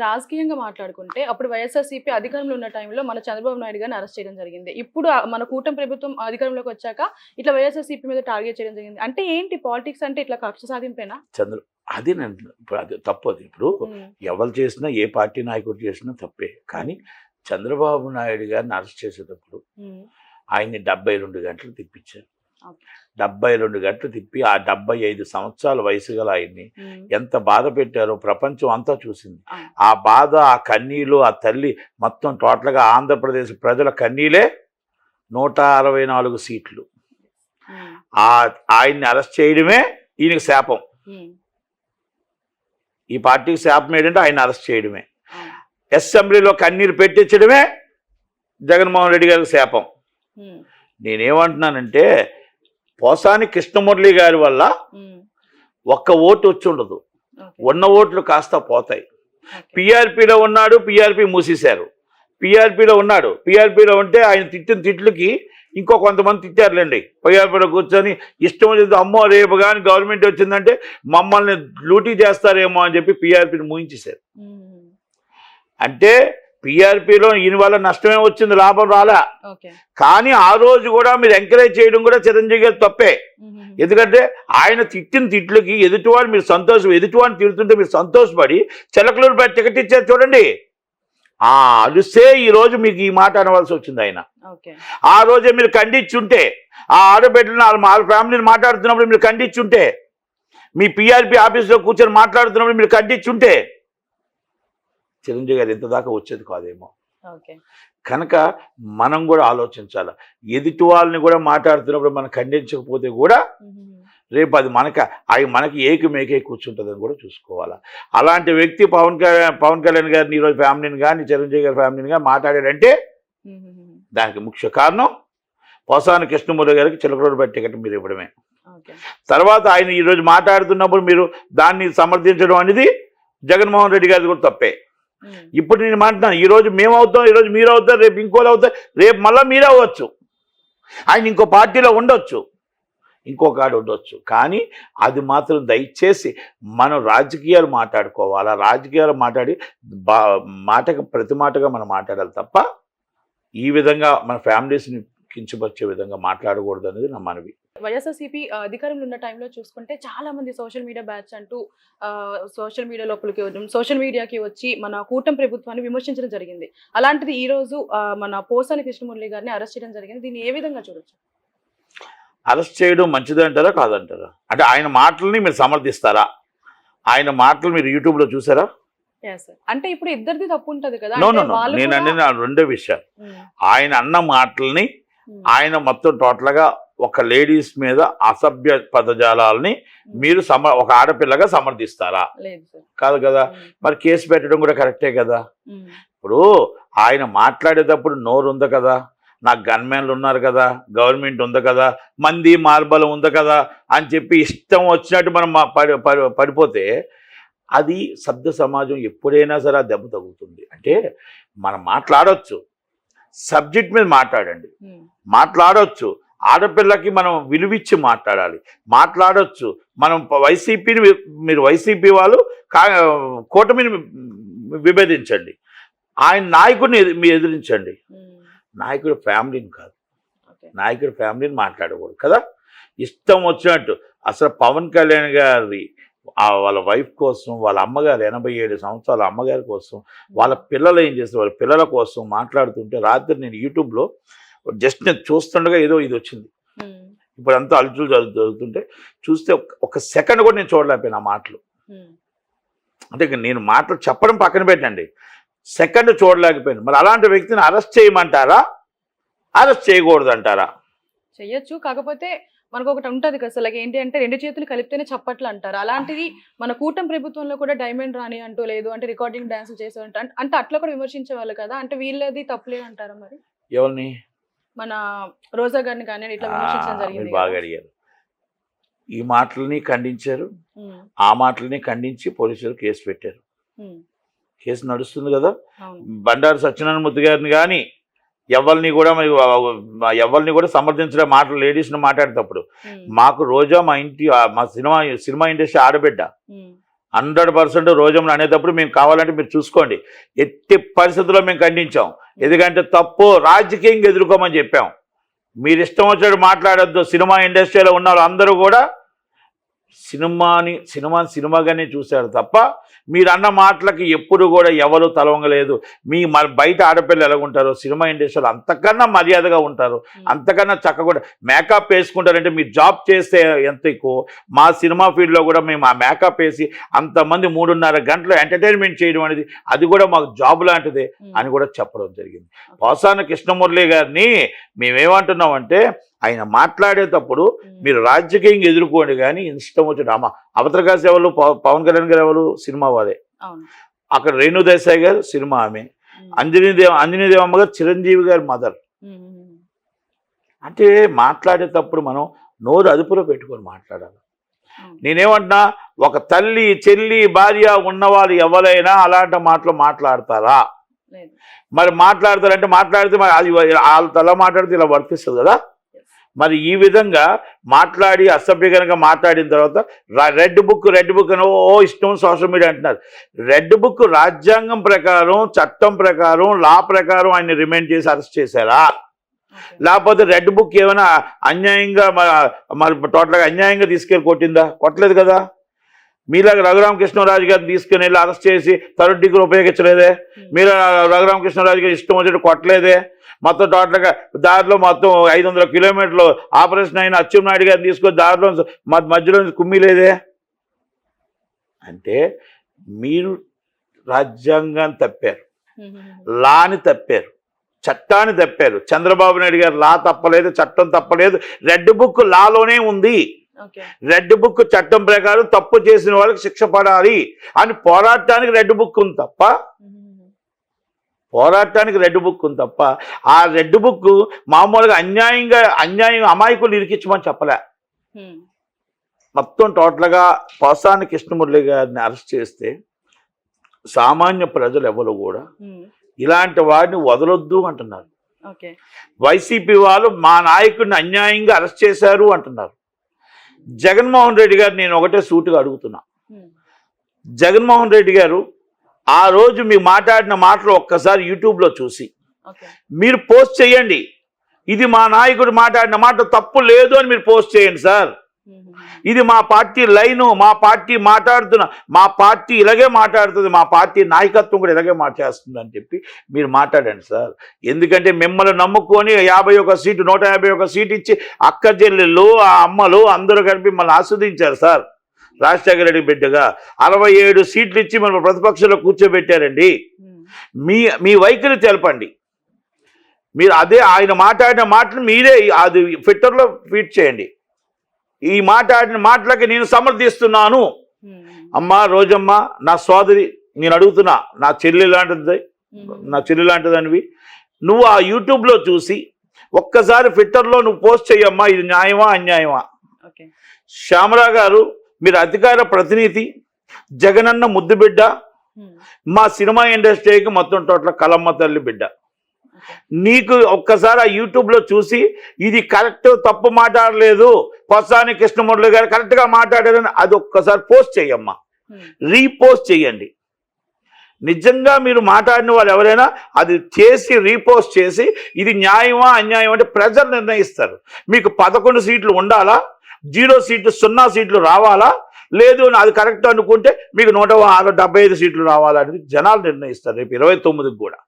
రాజకీయంగా మాట్లాడుకుంటే అప్పుడు వైఎస్ఆర్సీపీ అధికారంలో ఉన్న టైంలో మన చంద్రబాబు నాయుడు గారిని అరెస్ట్ చేయడం జరిగింది. ఇప్పుడు మన కూటమి ప్రభుత్వం అధికారంలోకి వచ్చాక ఇట్లా వైఎస్ఆర్సీపీ మీద టార్గెట్ చేయడం జరిగింది. అంటే ఏంటి పాలిటిక్స్ అంటే ఇట్లా కక్ష సాధింపేనా? అది నేను ఇప్పుడు అది తప్పు. అది ఇప్పుడు ఎవరు చేసినా ఏ పార్టీ నాయకుడు చేసినా తప్పే. కానీ చంద్రబాబు నాయుడు గారిని అరెస్ట్ చేసేటప్పుడు ఆయన్ని 72 గంటలు తిప్పించారు. 72 గంటలు తిప్పి ఆ 75 సంవత్సరాల వయసు గల ఆయన్ని ఎంత బాధ పెట్టారో ప్రపంచం అంతా చూసింది. ఆ బాధ, ఆ కన్నీళ్ళు, ఆ తల్లి మొత్తం టోటల్గా ఆంధ్రప్రదేశ్ ప్రజల కన్నీలే 164 సీట్లు. ఆయన్ని అరెస్ట్ చేయడమే ఈయనకి శాపం. ఈ పార్టీకి శాపం ఏంటంటే ఆయన అరెస్ట్ చేయడమే. అసెంబ్లీలో కన్నీరు పెట్టించడమే జగన్మోహన్ రెడ్డి గారికి శాపం. నేనేమంటున్నానంటే పోసాని కృష్ణమురళి గారి వల్ల ఒక్క ఓటు వచ్చి ఉండదు, ఉన్న ఓట్లు కాస్త పోతాయి. పిఆర్పిలో ఉన్నాడు, పిఆర్పి మూసేశారు. పిఆర్పిలో ఉన్నాడు, పిఆర్పిలో ఉంటే ఆయన తిట్టిన తిట్లకి ఇంకో కొంతమంది తిట్టారులేండి. పిఆర్పిలో కూర్చొని ఇష్టం వచ్చేది, అమ్మో రేపు కానీ గవర్నమెంట్ వచ్చిందంటే మమ్మల్ని లూటీ చేస్తారేమో అని చెప్పి పిఆర్పిని మూయించేశారు. అంటే పిఆర్పిలో ఈయన వల్ల నష్టమే వచ్చింది, లాభం రాలే. కానీ ఆ రోజు కూడా మీరు ఎంకరేజ్ చేయడం కూడా చిరంజీవి గారు తప్పే. ఎందుకంటే ఆయన తిట్టిన తిట్లకి ఎదుటివాడు మీరు ఎదుటివాడిని తిడుతుంటే మీరు సంతోషపడి చిలకలూరుపేట టికెట్ ఇచ్చారు చూడండి. అలుస్తే ఈ రోజు మీకు ఈ మాట అనవలసి వచ్చింది. ఆయన ఆ రోజే మీరు ఖండించుంటే, ఆ ఆడబిడ్డలను వాళ్ళ ఫ్యామిలీని మాట్లాడుతున్నప్పుడు మీరు ఖండించుంటే, మీ పిఆర్పి ఆఫీస్లో కూర్చొని మాట్లాడుతున్నప్పుడు మీరు ఖండించుంటే చిరంజీవి గారు ఎంత దాకా వచ్చేది కాదేమో. కనుక మనం కూడా ఆలోచించాలి. ఎదుటి వాళ్ళని కూడా మాట్లాడుతున్నప్పుడు మనం ఖండించకపోతే కూడా రేపు అది మనకి ఏకమేకే కూర్చుంటుందని కూడా చూసుకోవాలి. అలాంటి వ్యక్తి పవన్ కళ్యాణ్ గారిని ఈరోజు ఫ్యామిలీని కానీ చిరంజీవి గారి ఫ్యామిలీని కానీ మాట్లాడాడంటే దానికి ముఖ్య కారణం పోసాని కృష్ణమురళి గారికి చిలకలూరుపేట టికెట్ మీరు ఇవ్వడమే. తర్వాత ఆయన ఈరోజు మాట్లాడుతున్నప్పుడు మీరు దాన్ని సమర్థించడం అనేది జగన్మోహన్ రెడ్డి గారి కూడా తప్పే. ఇప్పుడు నేను మాట్లాడుతున్నాను, ఈరోజు మేము అవుతాం, ఈరోజు మీరు అవుతారు, రేపు ఇంకోళ్ళు అవుతారు, రేపు మళ్ళీ మీరే అవ్వచ్చు. ఆయన ఇంకో పార్టీలో ఉండొచ్చు, ఇంకొక ఆడు ఉండొచ్చు. కానీ అది మాత్రం దయచేసి మనం రాజకీయాలు మాట్లాడుకోవాలా. రాజకీయాలు మాట్లాడి ప్రతి మాటగా మనం మాట్లాడాలి తప్ప ఈ విధంగా మన ఫ్యామిలీస్ని కించపరిచే విధంగా మాట్లాడకూడదు అనేది నా మనవి. వైఎస్ఆర్సీపీ అధికారంలో ఉన్న టైంలో చూసుకుంటే చాలా మంది సోషల్ మీడియా బ్యాచ్ అంటూ సోషల్ మీడియా లోపలికి సోషల్ మీడియాకి వచ్చి మన కూటమి ప్రభుత్వాన్ని విమర్శించడం జరిగింది. అలాంటిది ఈ రోజు మన పోసాని కృష్ణమురళి గారిని అరెస్ట్ చేయడం జరిగింది. దీన్ని ఏ విధంగా చూడొచ్చు? అరెస్ట్ చేయడం మంచిదంటారా కాదంటారా? అంటే ఆయన మాటలని మీరు సమర్థిస్తారా? ఆయన మాటలు మీరు యూట్యూబ్లో చూసారా? అంటే ఇప్పుడు ఇద్దరిది తప్పు ఉంటుంది కదా. నేను రెండో విషయాలు. ఆయన అన్న మాటల్ని ఆయన మొత్తం టోటల్గా ఒక లేడీస్ మీద అసభ్య పదజాలాలని మీరు ఒక ఆడపిల్లగా సమర్థిస్తారా? కాదు కదా. మరి కేసు పెట్టడం కూడా కరెక్టే కదా. ఇప్పుడు ఆయన మాట్లాడేటప్పుడు నోరు ఉంది కదా, నాకు గన్మెన్లు ఉన్నారు కదా, గవర్నమెంట్ ఉంది కదా, మంది మార్బలం ఉంది కదా అని చెప్పి ఇష్టం వచ్చినట్టు మనం పడిపోతే అది సభ్య సమాజం ఎప్పుడైనా సరే దెబ్బ తగ్గుతుంది. అంటే మనం మాట్లాడవచ్చు, సబ్జెక్ట్ మీద మాట్లాడవచ్చు. ఆడపిల్లకి మనం విలువిచ్చి మాట్లాడవచ్చు. మనం మీరు వైసీపీ వాళ్ళు కూటమిని విభేదించండి, ఆయన నాయకుడిని మీరు ఎదిరించండి. నాయకుడి ఫ్యామిలీని కాదు, నాయకుడి ఫ్యామిలీని మాట్లాడకూడదు కదా. ఇష్టం వచ్చినట్టు అసలు పవన్ కళ్యాణ్ గారి వాళ్ళ వైఫ్ కోసం, వాళ్ళ అమ్మగారు 87 సంవత్సరాల అమ్మగారి కోసం, వాళ్ళ పిల్లలు ఏం చేస్తారు, వాళ్ళ పిల్లల కోసం మాట్లాడుతుంటే రాత్రి నేను యూట్యూబ్లో జస్ట్ నేను చూస్తుండగా ఏదో ఇది వచ్చింది. ఇప్పుడు అంతా అలుచులు జరుగుతుంటే చూస్తే ఒక సెకండ్ కూడా నేను చూడలేకపోయాను ఆ మాటలు. అంటే నేను మాటలు చెప్పడం పక్కన పెట్టండి, సెకండ్ చూడలేకపోయాను. మరి అలాంటి వ్యక్తిని అరెస్ట్ చేయమంటారా, అరెస్ట్ చేయకూడదు అంటారా? చెయ్యొచ్చు, కాకపోతే మనకు ఒకటి ఉంటుంది కదా అసలు ఏంటి అంటే 2 చేతులు కలిపితేనే చప్పట్లు అంటారు. అలాంటిది మన కూటమి ప్రభుత్వంలో కూడా డైమండ్ రాణి అంటూ లేదు, అంటే రికార్డింగ్ డాన్స్ చేసేవాళ్ళు అంటే అట్లా కూడా విమర్శించేవాళ్ళు కదా. అంటే వీళ్ళది తప్పులేదు అంటారా? మరి ఎవరిని? మన రోజా గారిని కానీ ఇట్లా విమర్శించడం జరిగింది. బాగా అడిగారు. ఈ మాటలని ఖండించారు, ఆ మాటలని ఖండించి పోలీసులు కేసు పెట్టారు. కేసు నడుస్తుంది కదా. బండారు సత్యనారాయణమూర్తి గారిని కానీ ఎవరిని కూడా సమర్థించడం మాటలు లేడీస్ని మాట్లాడేటప్పుడు మాకు రోజా మా ఇంటి మా సినిమా ఇండస్ట్రీ ఆడబిడ్డ, 100% రోజమ్మని అనేటప్పుడు మేము కావాలంటే మీరు చూసుకోండి, ఎట్టి పరిస్థితుల్లో మేము ఖండించాం. ఎందుకంటే తప్పు రాజకీయంగా ఎదుర్కోమని చెప్పాం. మీరు ఇష్టం వచ్చినట్టు మాట్లాడొద్దు. సినిమా ఇండస్ట్రీలో ఉన్న అందరూ కూడా సినిమాగానే చూశారు తప్ప మీరు అన్న మాటలకి ఎప్పుడు కూడా ఎవరు తలవంగలేదు. బయట ఆడపిల్లలు ఎలా ఉంటారో సినిమా ఇండస్ట్రీలో అంతకన్నా మర్యాదగా ఉంటారు, అంతకన్నా చక్కగా మేకప్ వేసుకుంటారంటే మీరు జాబ్ చేస్తే ఎంత ఎక్కువ. మా సినిమా ఫీల్డ్లో కూడా మేము ఆ మేకప్ వేసి అంతమంది 3.5 గంటలు ఎంటర్టైన్మెంట్ చేయడం అనేది అది కూడా మాకు జాబ్ లాంటిదే అని కూడా చెప్పడం జరిగింది. పోసాని కృష్ణమురళి గారిని మేమేమంటున్నామంటే ఆయన మాట్లాడేటప్పుడు మీరు రాజకీయంగా ఎదుర్కోండి, కానీ ఇష్టం వచ్చి అవతరకాశ ఎవరు, పవన్ కళ్యాణ్ గారు ఎవరు, సినిమా వారే. అక్కడ రేణు దేశాయ్ గారు సినిమా ఆమె, అంజనీదేవమ్మ గారు చిరంజీవి గారి మదర్. అంటే మాట్లాడేటప్పుడు మనం నోరు అదుపులో పెట్టుకొని మాట్లాడాలి. నేనేమంటున్నా, ఒక తల్లి చెల్లి భార్య ఉన్నవాళ్ళు ఎవరైనా అలాంటి మాటలు మాట్లాడతారా? మరి మాట్లాడతారంటే మాట్లాడితే మరి అది వాళ్ళతో ఎలా మాట్లాడితే ఇలా వర్తిస్తుంది కదా. మరి ఈ విధంగా మాట్లాడి అసభ్యకరంగా మాట్లాడిన తర్వాత రెడ్ బుక్ అని ఇష్టం సోషల్ మీడియా అంటున్నారు. రెడ్ బుక్ రాజ్యాంగం ప్రకారం, చట్టం ప్రకారం, లా ప్రకారం ఆయన రిమైండ్ చేసి అరెస్ట్ చేశారా? లేకపోతే రెడ్ బుక్ ఏమైనా అన్యాయంగా మరి టోటల్గా అన్యాయంగా తీసుకెళ్ళి కొట్టిందా? కొట్టలేదు కదా. మీలాగా రఘురామకృష్ణరాజు గారిని తీసుకుని వెళ్ళి అరెస్ట్ చేసి 3rd డిగ్రీ ఉపయోగించలేదే. మీరు రఘురామకృష్ణరాజు గారు ఇష్టం వచ్చేట్టు కొట్టలేదే. మొత్తం టోటల్గా దారిలో మొత్తం 500 కిలోమీటర్లు ఆపరేషన్ అయిన అచ్చెన్నాయుడు గారిని తీసుకొని దారిలో మధ్యలో కుమ్మిలేదే. అంటే మీరు రాజ్యాంగాన్ని తప్పారు, లాని తప్పారు, చట్టాన్ని తప్పారు. చంద్రబాబు నాయుడు గారు లా తప్పలేదు, చట్టం తప్పలేదు. రెడ్ బుక్ లాలోనే ఉంది. రెడ్ బుక్ చట్టం ప్రకారం తప్పు చేసిన వాళ్ళకి శిక్ష పడాలి అని పోరాటానికి రెడ్ బుక్ ఉంది తప్ప, ఆ రెడ్ బుక్ మామూలుగా అన్యాయం అమాయకులు ఇరికించమని చెప్పలే. మొత్తం టోటల్గా పోసాని కృష్ణమురళి గారిని అరెస్ట్ చేస్తే సామాన్య ప్రజలు ఎవరు కూడా ఇలాంటి వాడిని వదలొద్దు అంటున్నారు. వైసీపీ వాళ్ళు మా నాయకుడిని అన్యాయంగా అరెస్ట్ చేశారు అంటున్నారు. జగన్మోహన్ రెడ్డి గారు నేను ఒకటే సూటిగా అడుగుతున్నా, జగన్మోహన్ రెడ్డి గారు ఆ రోజు మీరు మాట్లాడిన మాటలు ఒక్కసారి యూట్యూబ్లో చూసి మీరు పోస్ట్ చేయండి. ఇది మా నాయకుడు మాట్లాడిన మాట తప్పు లేదు అని మీరు పోస్ట్ చేయండి సార్. ఇది మా పార్టీ లైను, మా పార్టీ మా పార్టీ ఇలాగే మాట్లాడుతుంది, మా పార్టీ నాయకత్వం కూడా ఇలాగే మాట్లాడుతుంది అని చెప్పి మీరు మాట్లాడండి సార్. ఎందుకంటే మిమ్మల్ని నమ్ముకొని 51 సీటు 151 సీటు ఇచ్చి అక్క చెల్లెళ్ళు, ఆ అమ్మలు అందరూ కలిపి మిమ్మల్ని ఆస్వాదించారు సార్. రాజశేఖర రెడ్డి బిడ్డగా 67 సీట్లు ఇచ్చి మన ప్రతిపక్షంలో కూర్చోబెట్టారండి. మీ వైఖరి తెలపండి. మీరు అదే ఆయన మాట్లాడిన మాటలు మీరే అది ట్విట్టర్లో ట్వీట్ చేయండి. ఈ మాట్లాడిన మాటలకి నేను సమర్థిస్తున్నాను. అమ్మా రోజమ్మ, నా సోదరి, నేను అడుగుతున్నా, నా చెల్లి లాంటిదనివి నువ్వు ఆ యూట్యూబ్లో చూసి ఒక్కసారి ట్విట్టర్లో నువ్వు పోస్ట్ చెయ్యమ్మా, ఇది న్యాయమా అన్యాయమా? శ్యామరా గారు, మీరు అధికార ప్రతినిధి, జగనన్న ముద్దు బిడ్డ, మా సినిమా ఇండస్ట్రీకి మొత్తం టోటల్ కలమ్మ తల్లి బిడ్డ. నీకు ఒక్కసారి ఆ యూట్యూబ్లో చూసి ఇది కరెక్ట్, తప్పు మాట్లాడలేదు, పోసాని కృష్ణమురళి గారు కరెక్ట్గా మాట్లాడారని అది ఒక్కసారి పోస్ట్ చెయ్యమ్మా, రీపోస్ట్ చెయ్యండి. నిజంగా మీరు మాట్లాడిన వాళ్ళు ఎవరైనా అది చేసి రీపోస్ట్ చేసి ఇది న్యాయమా అన్యాయం అంటే ప్రజలు నిర్ణయిస్తారు. మీకు 11 సీట్లు ఉండాలా, 0 సీట్లు 0 సీట్లు రావాలా, లేదు అది కరెక్ట్ అనుకుంటే మీకు 175 సీట్లు రావాలా అనేది జనాలు నిర్ణయిస్తారు రేపు 29కి కూడా.